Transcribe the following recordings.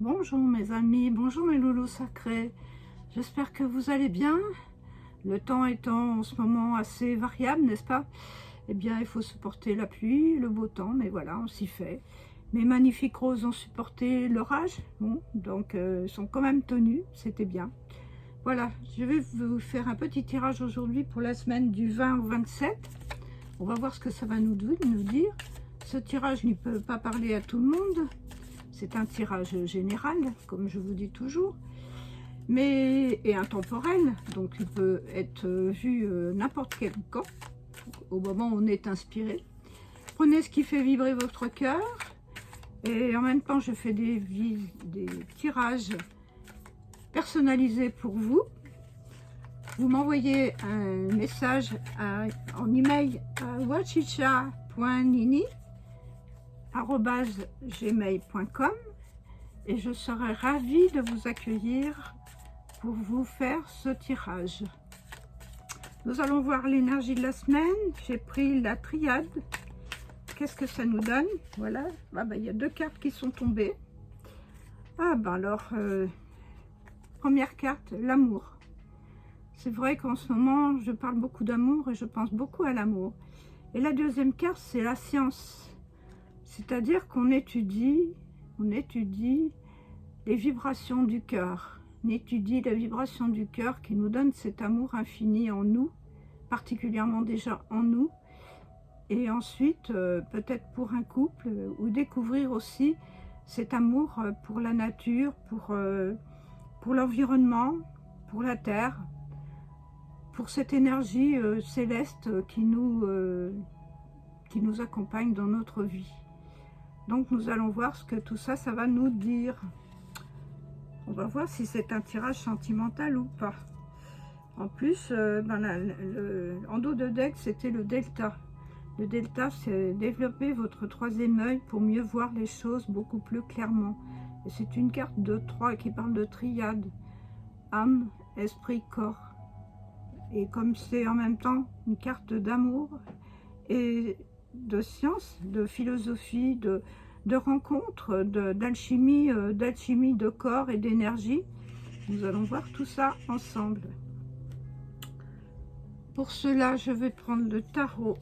Bonjour mes amis, bonjour mes loulous sacrés. J'espère que vous allez bien. Le temps étant en ce moment assez variable, n'est-ce pas? Eh bien, il faut supporter la pluie, le beau temps, mais voilà, on s'y fait. Mes magnifiques roses ont supporté l'orage, bon, donc ils sont quand même tenus, c'était bien. Voilà, je vais vous faire un petit tirage aujourd'hui pour la semaine du 20 au 27. On va voir ce que ça va nous dire. Ce tirage ne peut pas parler à tout le monde. C'est un tirage général, comme je vous dis toujours, mais et intemporel, donc il peut être vu n'importe quel quand, au moment où on est inspiré. Prenez ce qui fait vibrer votre cœur, et en même temps je fais des tirages personnalisés pour vous. Vous m'envoyez un message en email à wachicha.nini@gmail.com et je serai ravie de vous accueillir pour vous faire ce tirage. Nous allons voir l'énergie de la semaine. J'ai pris la triade. Qu'est-ce que ça nous donne? Voilà, il y a deux cartes qui sont tombées. Première carte, l'amour. C'est vrai qu'en ce moment, je parle beaucoup d'amour et je pense beaucoup à l'amour. Et la deuxième carte, c'est la science. C'est-à-dire qu'on étudie les vibrations du cœur. On étudie la vibration du cœur qui nous donne cet amour infini en nous, particulièrement déjà en nous. Et ensuite, peut-être pour un couple, ou découvrir aussi cet amour pour la nature, pour l'environnement, pour la terre, pour cette énergie céleste qui nous accompagne dans notre vie. Donc nous allons voir ce que tout ça, ça va nous dire. On va voir si c'est un tirage sentimental ou pas. En plus, en dos de deck, c'était le delta. Le delta, c'est développer votre troisième œil pour mieux voir les choses beaucoup plus clairement. Et c'est une carte de 3 qui parle de triade. Âme, esprit, corps. Et comme c'est en même temps une carte d'amour et de science, de philosophie, de rencontre, d'alchimie, de corps et d'énergie, nous allons voir tout ça ensemble. Pour cela, je vais prendre le tarot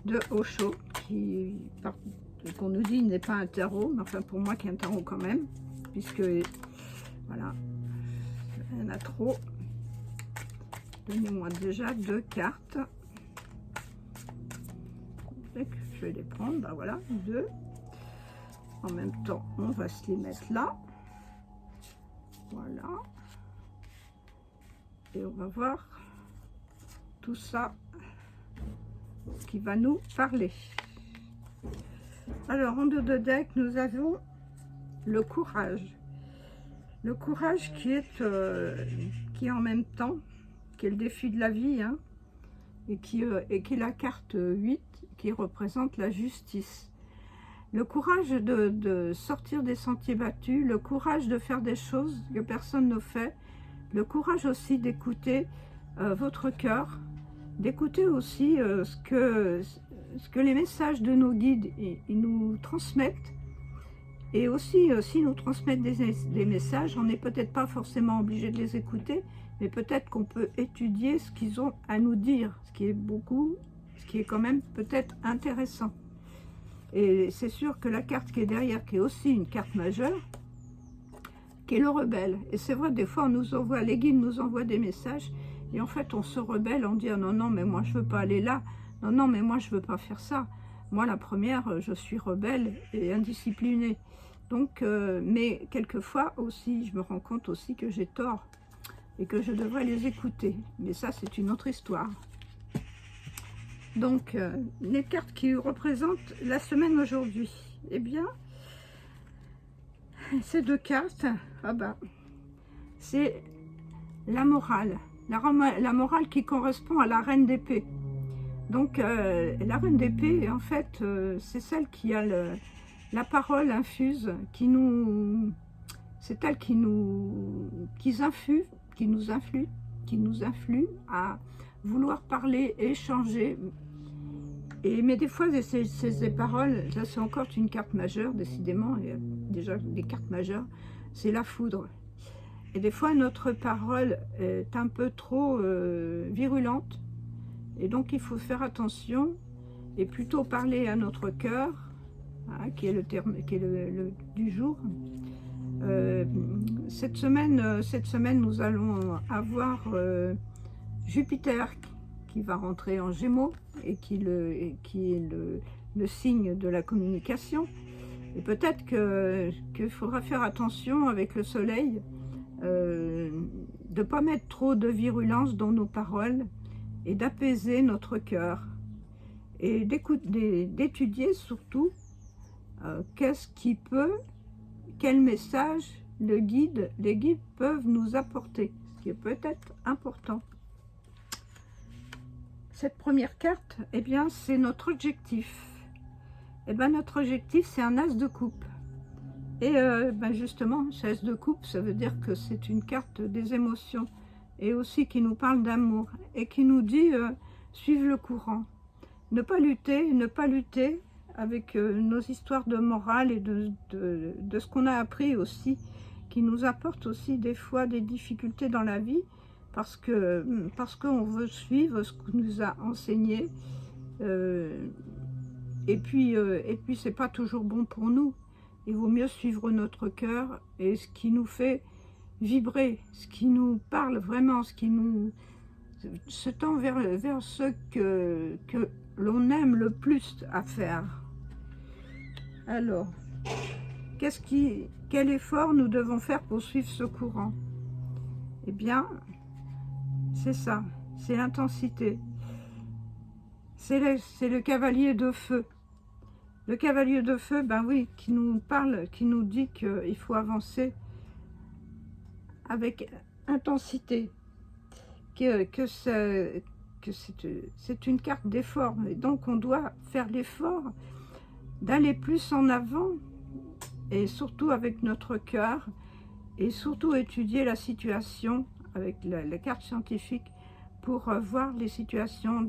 de Osho, qu'on nous dit n'est pas un tarot, mais enfin pour moi qui est un tarot quand même, puisque voilà, il y en a trop. Donnez-moi déjà deux cartes. Je vais les prendre, voilà, deux. En même temps, on va se les mettre là. Voilà. Et on va voir tout ça qui va nous parler. Alors, en dos de deck, nous avons le courage. Le courage qui est en même temps, qui est le défi de la vie, hein, et qui est la carte 8, qui représente la justice. Le courage de sortir des sentiers battus, le courage de faire des choses que personne ne fait, le courage aussi d'écouter votre cœur, d'écouter aussi ce que les messages de nos guides ils nous transmettent, et aussi s'ils nous transmettent des messages, on n'est peut-être pas forcément obligé de les écouter, mais peut-être qu'on peut étudier ce qu'ils ont à nous dire, ce qui est quand même peut-être intéressant. Et c'est sûr que la carte qui est derrière, qui est aussi une carte majeure, qui est le rebelle. Et c'est vrai, des fois, les guides nous envoient des messages, et en fait, on se rebelle, on dit ah, non, mais moi, je veux pas aller là. Non, mais moi, je veux pas faire ça. Moi, la première, je suis rebelle et indisciplinée. Donc, mais quelquefois aussi, je me rends compte aussi que j'ai tort et que je devrais les écouter. Mais ça, c'est une autre histoire. Donc, les cartes qui représentent la semaine aujourd'hui. Eh bien, ces deux cartes, c'est la morale. La morale qui correspond à la reine d'épée. Donc, la reine d'épée, en fait, c'est celle qui a la parole infuse, c'est elle qui nous influe à vouloir parler, échanger. Mais des fois, ces paroles, ça c'est encore une carte majeure, décidément. Et déjà les cartes majeures, c'est la foudre. Et des fois, notre parole est un peu trop virulente. Et donc, il faut faire attention et plutôt parler à notre cœur, hein, qui est le terme qui est le du jour. Cette semaine, nous allons avoir Jupiter qui va rentrer en Gémeaux et qui est le signe de la communication. Et peut-être qu'il faudra faire attention avec le soleil, de ne pas mettre trop de virulence dans nos paroles et d'apaiser notre cœur. Et d'étudier surtout quel message les guides peuvent nous apporter, ce qui est peut-être important. Cette première carte, eh bien, c'est notre objectif. Eh bien, notre objectif, c'est un as de coupe. Et justement, ce as de coupe, ça veut dire que c'est une carte des émotions et aussi qui nous parle d'amour et qui nous dit suivre le courant. Ne pas lutter avec nos histoires de morale et de ce qu'on a appris aussi, qui nous apporte aussi des fois des difficultés dans la vie, parce qu'on veut suivre ce qu'on nous a enseigné, et puis c'est pas toujours bon pour nous. Il vaut mieux suivre notre cœur et ce qui nous fait vibrer, ce qui nous parle vraiment, ce qui nous se tend vers ce que l'on aime le plus à faire. Alors, quel effort nous devons faire pour suivre ce courant? Eh bien, c'est ça, c'est l'intensité. C'est le cavalier de feu. Le cavalier de feu, ben oui, qui nous parle, qui nous dit qu'il faut avancer avec intensité. Que c'est une carte d'effort. Et donc, on doit faire l'effort d'aller plus en avant, et surtout avec notre cœur, et surtout étudier la situation avec la carte scientifique pour voir les situations,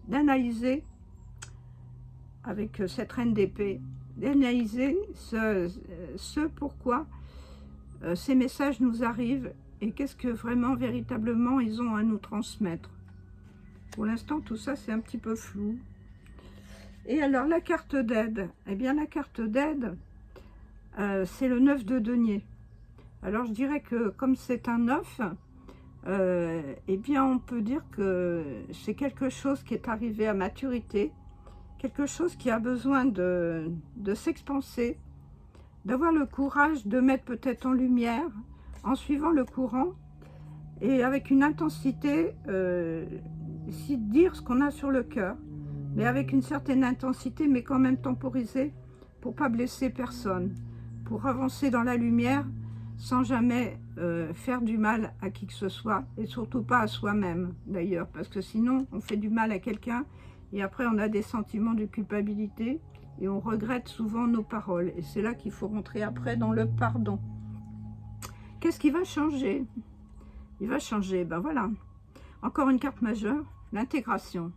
d'analyser avec cette reine d'épée, d'analyser ce pourquoi ces messages nous arrivent et qu'est-ce que vraiment, véritablement, ils ont à nous transmettre. Pour l'instant, tout ça, c'est un petit peu flou. Et alors, la carte d'aide, eh bien, la carte d'aide, c'est le 9 de denier. Alors, je dirais que comme c'est un 9, eh bien, on peut dire que c'est quelque chose qui est arrivé à maturité, quelque chose qui a besoin de s'expanser, d'avoir le courage de mettre peut-être en lumière, en suivant le courant, et avec une intensité, dire ce qu'on a sur le cœur, mais avec une certaine intensité, mais quand même temporisée, pour pas blesser personne, pour avancer dans la lumière, sans jamais faire du mal à qui que ce soit, et surtout pas à soi-même, d'ailleurs, parce que sinon, on fait du mal à quelqu'un, et après, on a des sentiments de culpabilité, et on regrette souvent nos paroles. Et c'est là qu'il faut rentrer après dans le pardon. Qu'est-ce qui va changer? Il va changer, ben voilà. Encore une carte majeure, l'intégration.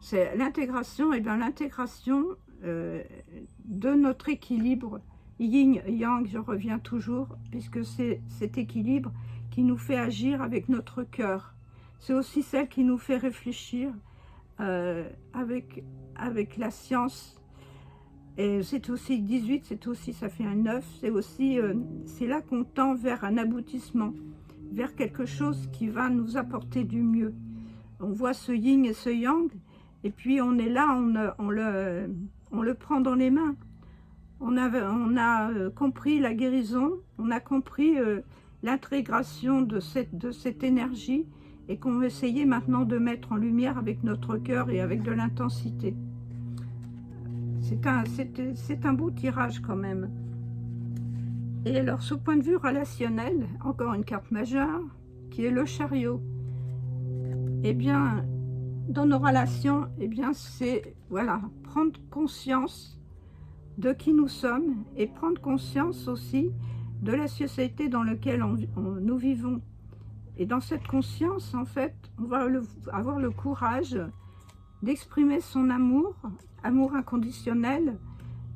C'est l'intégration, et bien l'intégration de notre équilibre yin-yang, je reviens toujours, puisque c'est cet équilibre qui nous fait agir avec notre cœur. C'est aussi celle qui nous fait réfléchir avec la science. Et c'est aussi 18, c'est aussi, ça fait un 9, c'est aussi, c'est là qu'on tend vers un aboutissement, vers quelque chose qui va nous apporter du mieux. On voit ce yin et ce yang, et puis on est là, on le prend dans les mains. On a compris la guérison, on a compris l'intégration de cette énergie, et qu'on va essayer maintenant de mettre en lumière avec notre cœur et avec de l'intensité. C'est un beau tirage quand même. Et alors, ce point de vue relationnel, encore une carte majeure, qui est le chariot. Eh bien, dans nos relations, eh bien, c'est, voilà, prendre conscience de qui nous sommes et prendre conscience aussi de la société dans laquelle nous vivons. Et dans cette conscience, en fait, on va avoir le courage d'exprimer son amour inconditionnel,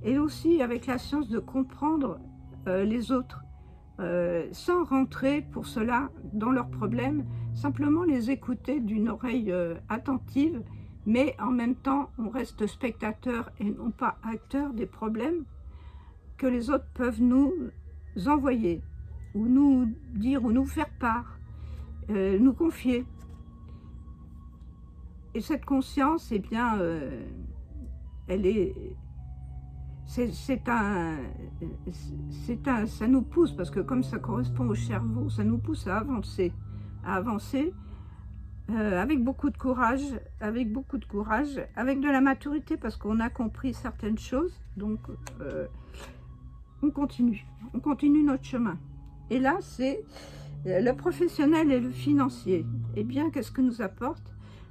et aussi avec la science de comprendre les autres, sans rentrer pour cela dans leurs problèmes, simplement les écouter d'une oreille attentive, mais en même temps on reste spectateur et non pas acteur des problèmes que les autres peuvent nous envoyer, ou nous dire, ou nous faire part, nous confier. Et cette conscience, eh bien, elle est... ça nous pousse, parce que comme ça correspond au cerveau, ça nous pousse à avancer avec beaucoup de courage, avec de la maturité, parce qu'on a compris certaines choses, donc on continue notre chemin. Et là, c'est le professionnel et le financier. Eh bien, qu'est-ce que nous apporte?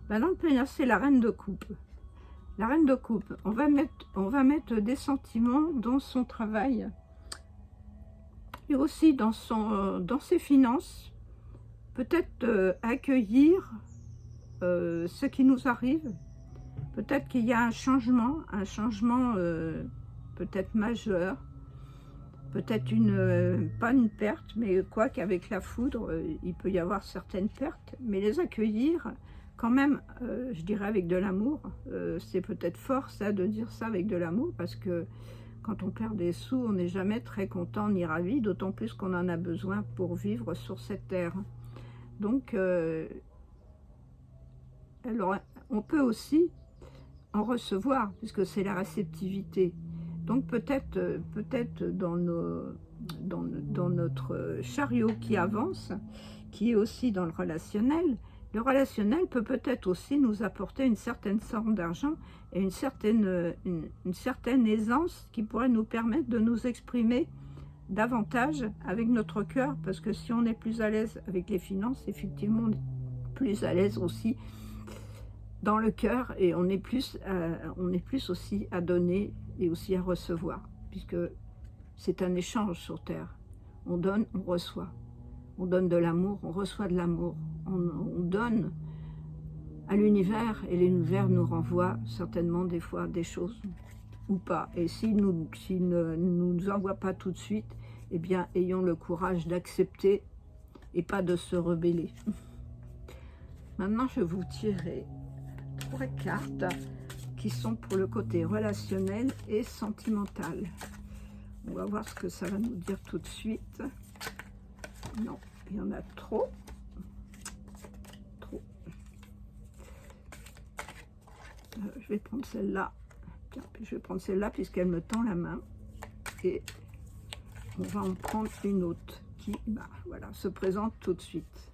Ben, dans le plénière, c'est la reine de coupe. La reine de coupe, on va mettre des sentiments dans son travail et aussi dans ses finances. Peut-être accueillir ce qui nous arrive. Peut-être qu'il y a un changement peut-être majeur. Peut-être pas une perte, mais quoi qu'avec la foudre, il peut y avoir certaines pertes, mais les accueillir quand même, je dirais avec de l'amour. C'est peut-être fort ça de dire ça avec de l'amour, parce que quand on perd des sous, on n'est jamais très content ni ravi, d'autant plus qu'on en a besoin pour vivre sur cette terre. Donc, alors, on peut aussi en recevoir, puisque c'est la réceptivité. Donc peut-être dans notre chariot qui avance, qui est aussi dans le relationnel peut peut-être aussi nous apporter une certaine somme d'argent et une certaine aisance qui pourrait nous permettre de nous exprimer davantage avec notre cœur, parce que si on est plus à l'aise avec les finances, effectivement on est plus à l'aise aussi dans le cœur, et on est plus aussi à donner et aussi à recevoir, puisque c'est un échange sur terre. On donne, on reçoit. On donne de l'amour, on reçoit de l'amour. On donne à l'univers, et l'univers nous renvoie certainement des fois des choses, ou pas. Et s'il ne nous envoie pas tout de suite, eh bien, ayons le courage d'accepter et pas de se rebeller. Maintenant, je vais vous tirer 3 cartes qui sont pour le côté relationnel et sentimental. On va voir ce que ça va nous dire tout de suite. Non, il y en a trop. Je vais prendre celle-là. Je vais prendre celle-là puisqu'elle me tend la main. Et on va en prendre une autre qui, voilà, se présente tout de suite.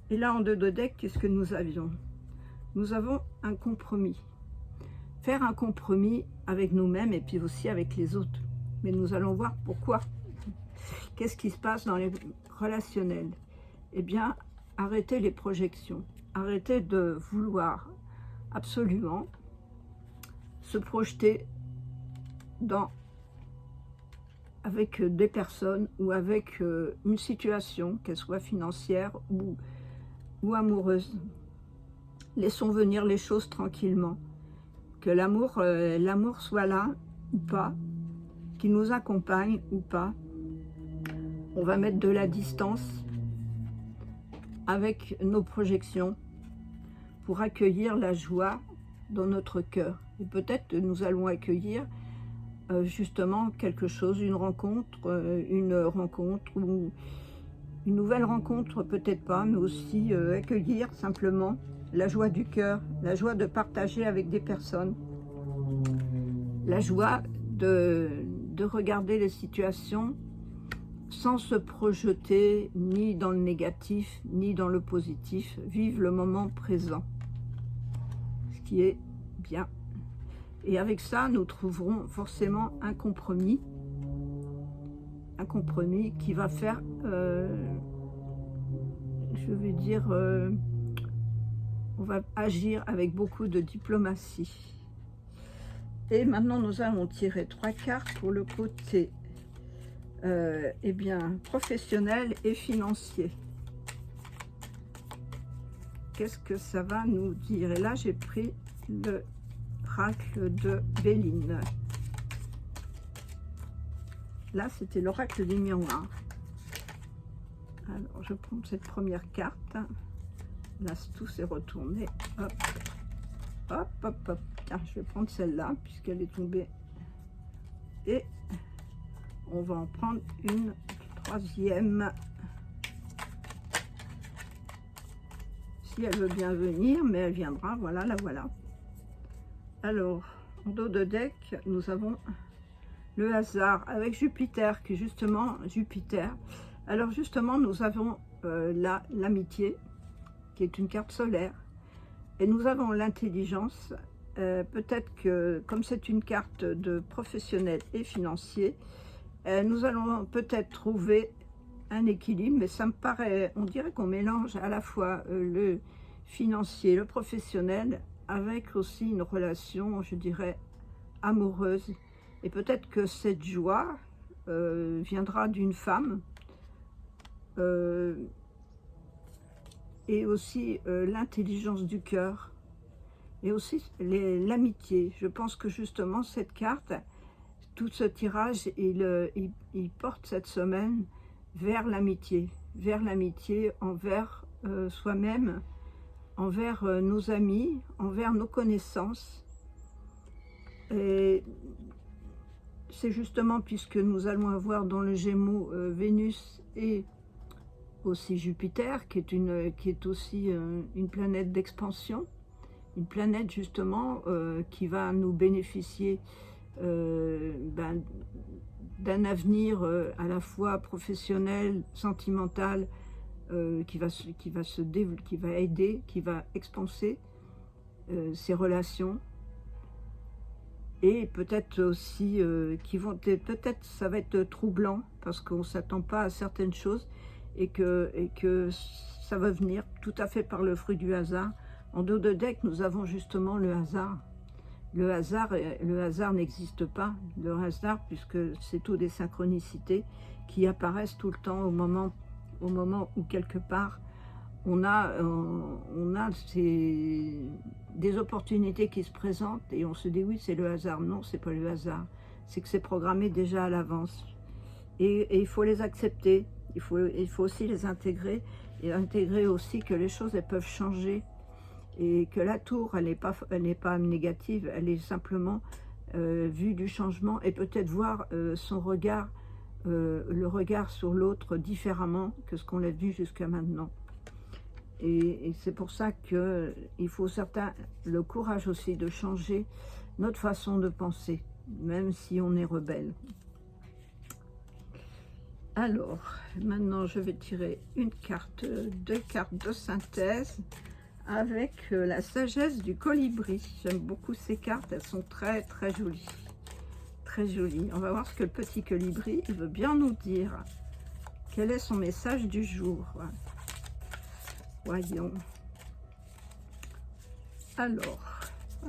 Et là, en deux de deck, qu'est-ce que nous avions? Nous avons un compromis. Faire un compromis avec nous-mêmes et puis aussi avec les autres. Mais nous allons voir pourquoi. Qu'est-ce qui se passe dans les relationnels? Eh bien, arrêtez les projections. Arrêtez de vouloir absolument se projeter avec des personnes ou avec une situation, qu'elle soit financière ou amoureuse. Laissons venir les choses tranquillement. Que l'amour soit là ou pas, qu'il nous accompagne ou pas. On va mettre de la distance avec nos projections pour accueillir la joie dans notre cœur. Et peut-être nous allons accueillir justement quelque chose, une rencontre ou une nouvelle rencontre, peut-être pas, mais aussi accueillir simplement la joie du cœur, la joie de partager avec des personnes, la joie de regarder les situations sans se projeter ni dans le négatif, ni dans le positif, vivre le moment présent, ce qui est bien. Et avec ça, nous trouverons forcément un compromis qui va faire, je vais dire, on va agir avec beaucoup de diplomatie. Et maintenant, nous allons tirer 3 cartes pour le côté eh bien, professionnel et financier. Qu'est-ce que ça va nous dire? Et là, j'ai pris le l'oracle de Béline. Là, c'était l'oracle des miroirs. Alors, je prends cette première carte. Là, tout s'est retourné. Hop, hop, hop, hop. Tiens, je vais prendre celle-là, puisqu'elle est tombée. Et on va en prendre une troisième. Si elle veut bien venir, mais elle viendra. Voilà, la voilà. Alors, en dos de deck, nous avons le hasard avec Jupiter, qui est justement Jupiter. Alors justement, nous avons l'amitié, qui est une carte solaire, et nous avons l'intelligence. Peut-être que, comme c'est une carte de professionnel et financier, nous allons peut-être trouver un équilibre, mais ça me paraît, on dirait qu'on mélange à la fois le financier, le professionnel, avec aussi une relation, je dirais, amoureuse. Et peut-être que cette joie viendra d'une femme, et aussi l'intelligence du cœur, et aussi l'amitié. Je pense que justement cette carte, tout ce tirage, il porte cette semaine vers l'amitié envers soi-même, envers nos amis, envers nos connaissances. Et c'est justement puisque nous allons avoir dans le Gémeaux Vénus et aussi Jupiter, qui est aussi une planète d'expansion, une planète justement qui va nous bénéficier d'un avenir à la fois professionnel, sentimental, qui va aider, qui va expanser ces relations, et peut-être aussi peut-être ça va être troublant parce qu'on ne s'attend pas à certaines choses, et que ça va venir tout à fait par le fruit du hasard. En dos de deck, nous avons justement le hasard. Le hasard n'existe pas. Le hasard, puisque c'est tout des synchronicités qui apparaissent tout le temps au moment où quelque part on a des opportunités qui se présentent et on se dit oui, c'est le hasard. Non, c'est pas le hasard. C'est que c'est programmé déjà à l'avance. Et il faut les accepter. Il faut aussi les intégrer, et intégrer aussi que les choses, elles peuvent changer, et que la tour, elle n'est pas négative, elle est simplement vue du changement, et peut-être voir son regard, le regard sur l'autre différemment que ce qu'on l'a vu jusqu'à maintenant. Et c'est pour ça qu'il faut le courage aussi de changer notre façon de penser, même si on est rebelle. Alors, maintenant, je vais tirer deux cartes de synthèse avec la sagesse du colibri. J'aime beaucoup ces cartes, elles sont très très jolies. Très jolies. On va voir ce que le petit colibri il veut bien nous dire. Quel est son message du jour? Voyons. Alors,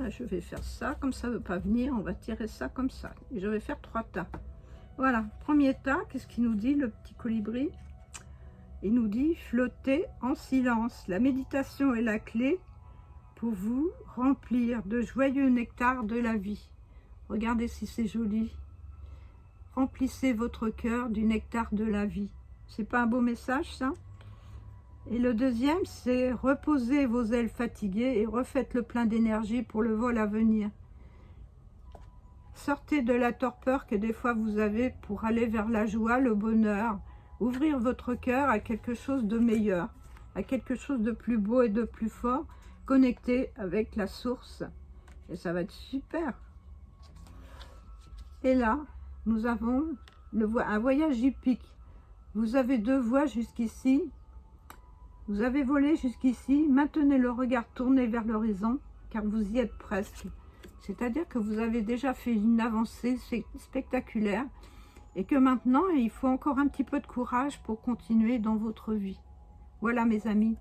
je vais faire ça, comme ça ne veut pas venir, on va tirer ça comme ça. Et je vais faire 3 tas. Voilà, premier tas, qu'est-ce qu'il nous dit, le petit colibri? Il nous dit flotter en silence. La méditation est la clé pour vous remplir de joyeux nectar de la vie. Regardez si c'est joli. Remplissez votre cœur du nectar de la vie. C'est pas un beau message, ça? Et le deuxième, c'est reposez vos ailes fatiguées et refaites le plein d'énergie pour le vol à venir. Sortez de la torpeur que des fois vous avez pour aller vers la joie, le bonheur. Ouvrir votre cœur à quelque chose de meilleur, à quelque chose de plus beau et de plus fort, connecté avec la source. Et ça va être super. Et là, nous avons un voyage hippique. Vous avez 2 voies jusqu'ici. Vous avez volé jusqu'ici. Maintenez le regard tourné vers l'horizon, car vous y êtes presque. C'est-à-dire que vous avez déjà fait une avancée spectaculaire et que maintenant, il faut encore un petit peu de courage pour continuer dans votre vie. Voilà mes amis,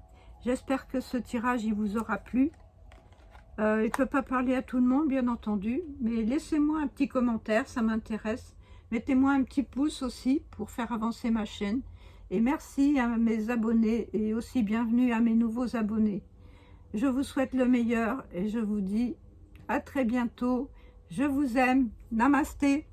j'espère que ce tirage il vous aura plu. Il ne peut pas parler à tout le monde, bien entendu, mais laissez-moi un petit commentaire, ça m'intéresse. Mettez-moi un petit pouce aussi pour faire avancer ma chaîne. Et merci à mes abonnés et aussi bienvenue à mes nouveaux abonnés. Je vous souhaite le meilleur et je vous dis à très bientôt. Je vous aime. Namasté.